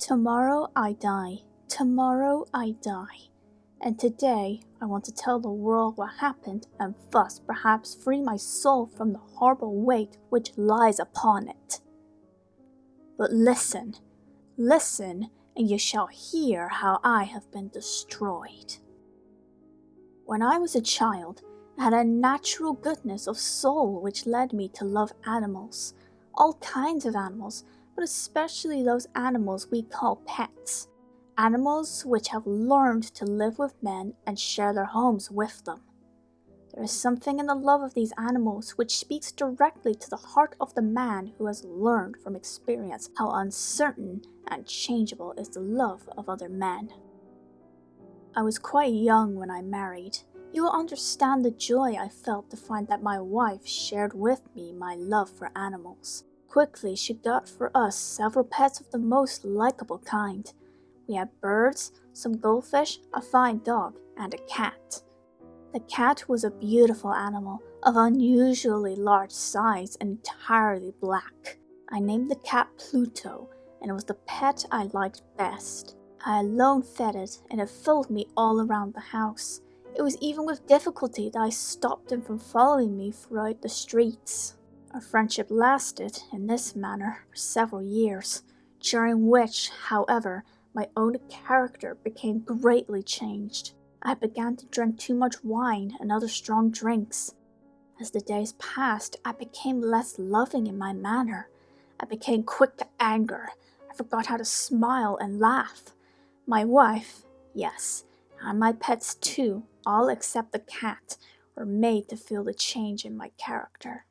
Tomorrow I die, tomorrow I die. And today I want to tell the world what happened and thus perhaps free my soul from the horrible weight which lies upon it. But listen, and you shall hear how I have been destroyed. When I was a child, I had a natural goodness of soul which led me to love animals, all kinds of animals, but especially those animals we call pets, animals which have learned to live with men and share their homes with them. There is something in the love of these animals which speaks directly to the heart of the man who has learned from experience how uncertain and changeable is the love of other men. I was quite young when I married. You will understand the joy I felt to find that my wife shared with me my love for animals. Quickly, she got for us several pets of the most likable kind. We had birds, some goldfish, a fine dog, and a cat. The cat was a beautiful animal, of unusually large size and entirely black. I named the cat Pluto, and it was the pet I liked best. I alone fed it, and it followed me all around the house. It was even with difficulty that I stopped him from following me throughout the streets. Our friendship lasted, in this manner, for several years, during which, however, my own character became greatly changed. I began to drink too much wine and other strong drinks. As the days passed, I became less loving in my manner. I became quick to anger. I forgot how to smile and laugh. My wife, yes, and my pets too, all except the cat, were made to feel the change in my character.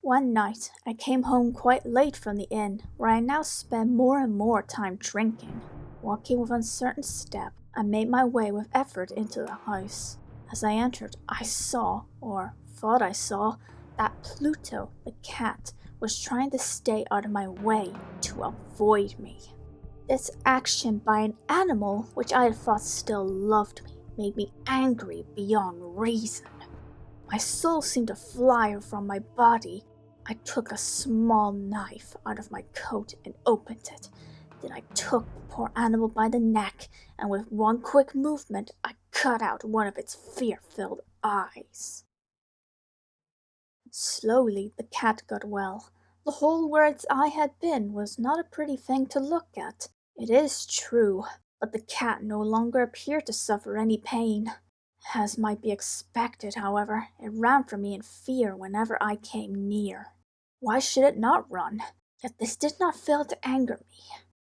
One night, I came home quite late from the inn, where I now spend more and more time drinking. Walking with uncertain step, I made my way with effort into the house. As I entered, I saw, or thought I saw, that Pluto, the cat, was trying to stay out of my way to avoid me. This action by an animal which I had thought still loved me made me angry beyond reason. My soul seemed to fly from my body. I took a small knife out of my coat and opened it. Then I took the poor animal by the neck, and with one quick movement, I cut out one of its fear-filled eyes. Slowly, the cat got well. The hole where its eye had been was not a pretty thing to look at. It is true, but the cat no longer appeared to suffer any pain. As might be expected, however, it ran from me in fear whenever I came near. Why should it not run? Yet this did not fail to anger me.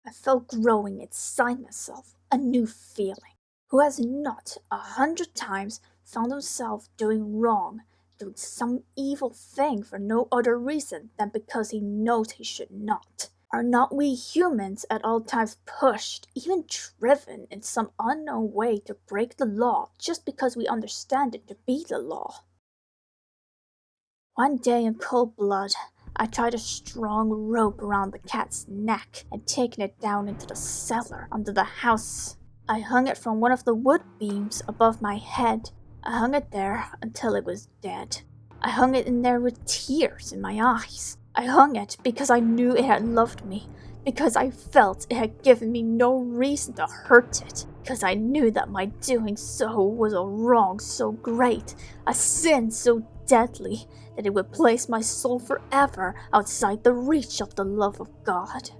I felt growing inside myself a new feeling. Who has not 100 times found himself doing wrong, doing some evil thing for no other reason than because he knows he should not? Are not we humans at all times pushed, even driven in some unknown way to break the law just because we understand it to be the law? One day in cold blood, I tied a strong rope around the cat's neck and taken it down into the cellar under the house. I hung it from one of the wood beams above my head. I hung it there until it was dead. I hung it in there with tears in my eyes. I hung it because I knew it had loved me, because I felt it had given me no reason to hurt it, because I knew that my doing so was a wrong so great, a sin so deadly, that it would place my soul forever outside the reach of the love of God.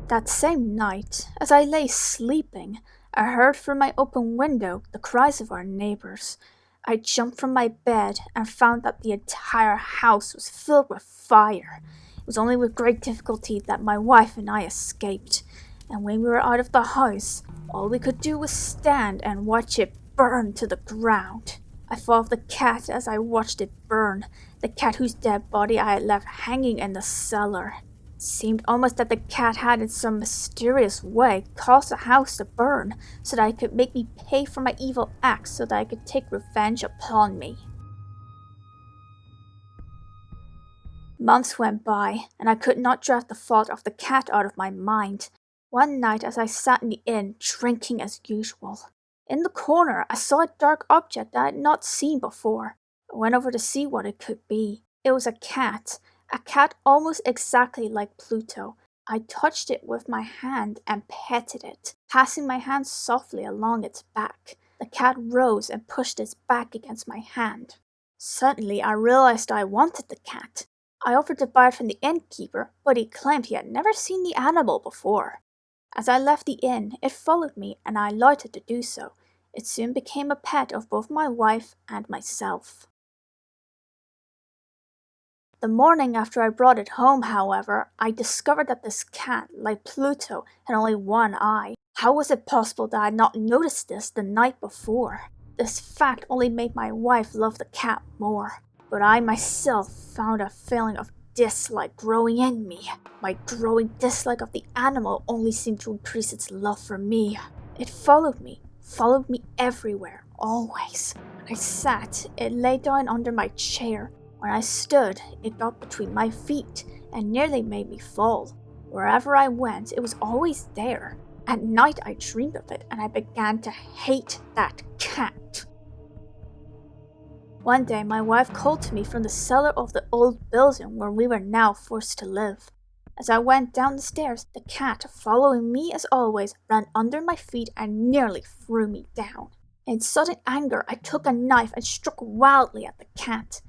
That same night, as I lay sleeping, I heard from my open window the cries of our neighbors. I jumped from my bed and found that the entire house was filled with fire. It was only with great difficulty that my wife and I escaped, and when we were out of the house, all we could do was stand and watch it burn to the ground. I thought of the cat as I watched it burn, the cat whose dead body I had left hanging in the cellar. It seemed almost that the cat had in some mysterious way caused the house to burn, so that it could make me pay for my evil acts, so that I could take revenge upon me. Months went by, and I could not drive the thought of the cat out of my mind. One night as I sat in the inn, drinking as usual, in the corner I saw a dark object that I had not seen before. I went over to see what it could be. It was a cat almost exactly like Pluto, I touched it with my hand and petted it, passing my hand softly along its back. The cat rose and pushed its back against my hand. Suddenly, I realized I wanted the cat. I offered to buy it from the innkeeper, but he claimed he had never seen the animal before. As I left the inn, it followed me, and I alighted to do so. It soon became a pet of both my wife and myself. The morning after I brought it home, however, I discovered that this cat, like Pluto, had only one eye. How was it possible that I had not noticed this the night before? This fact only made my wife love the cat more, but I myself found a feeling of dislike growing in me. My growing dislike of the animal only seemed to increase its love for me. It followed me everywhere, always. When I sat, it lay down under my chair. When I stood, it got between my feet and nearly made me fall. Wherever I went, it was always there. At night I dreamed of it, and I began to hate that cat. One day my wife called to me from the cellar of the old building where we were now forced to live. As I went down the stairs, the cat, following me as always, ran under my feet and nearly threw me down. In sudden anger, I took a knife and struck wildly at the cat.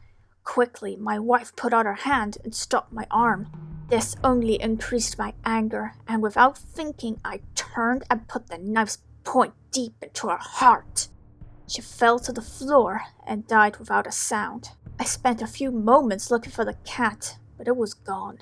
Quickly, my wife put out her hand and stopped my arm. This only increased my anger, and without thinking, I turned and put the knife's point deep into her heart. She fell to the floor and died without a sound. I spent a few moments looking for the cat, but it was gone.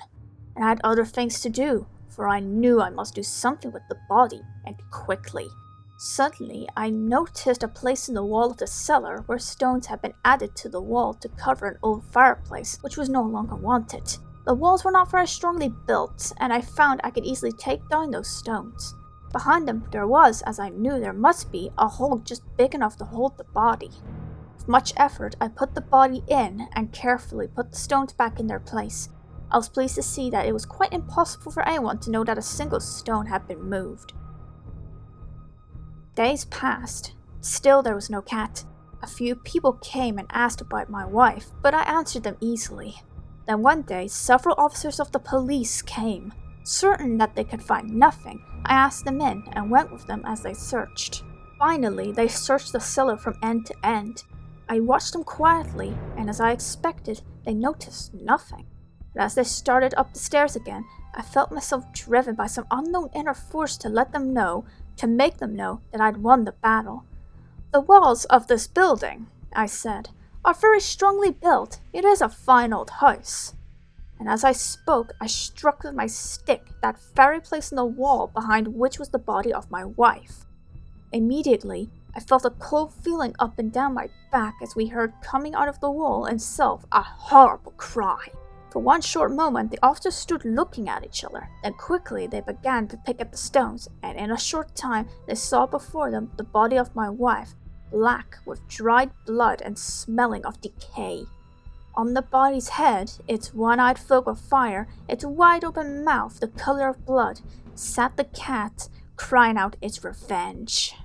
And I had other things to do, for I knew I must do something with the body, and quickly. Suddenly, I noticed a place in the wall of the cellar where stones had been added to the wall to cover an old fireplace, which was no longer wanted. The walls were not very strongly built, and I found I could easily take down those stones. Behind them there was, as I knew there must be, a hole just big enough to hold the body. With much effort, I put the body in and carefully put the stones back in their place. I was pleased to see that it was quite impossible for anyone to know that a single stone had been moved. Days passed. Still there was no cat. A few people came and asked about my wife, but I answered them easily. Then one day, several officers of the police came. Certain that they could find nothing, I asked them in and went with them as they searched. Finally, they searched the cellar from end to end. I watched them quietly, and as I expected, they noticed nothing. But as they started up the stairs again, I felt myself driven by some unknown inner force to make them know that I'd won the battle. "The walls of this building," I said, "are very strongly built. It is a fine old house." And as I spoke, I struck with my stick that very place in the wall behind which was the body of my wife. Immediately, I felt a cold feeling up and down my back as we heard coming out of the wall itself a horrible cry. For one short moment, the officers stood looking at each other. Then quickly they began to pick at the stones, and in a short time they saw before them the body of my wife, black with dried blood and smelling of decay. On the body's head, its one-eyed filled with fire, its wide-open mouth the color of blood, sat the cat, crying out its revenge.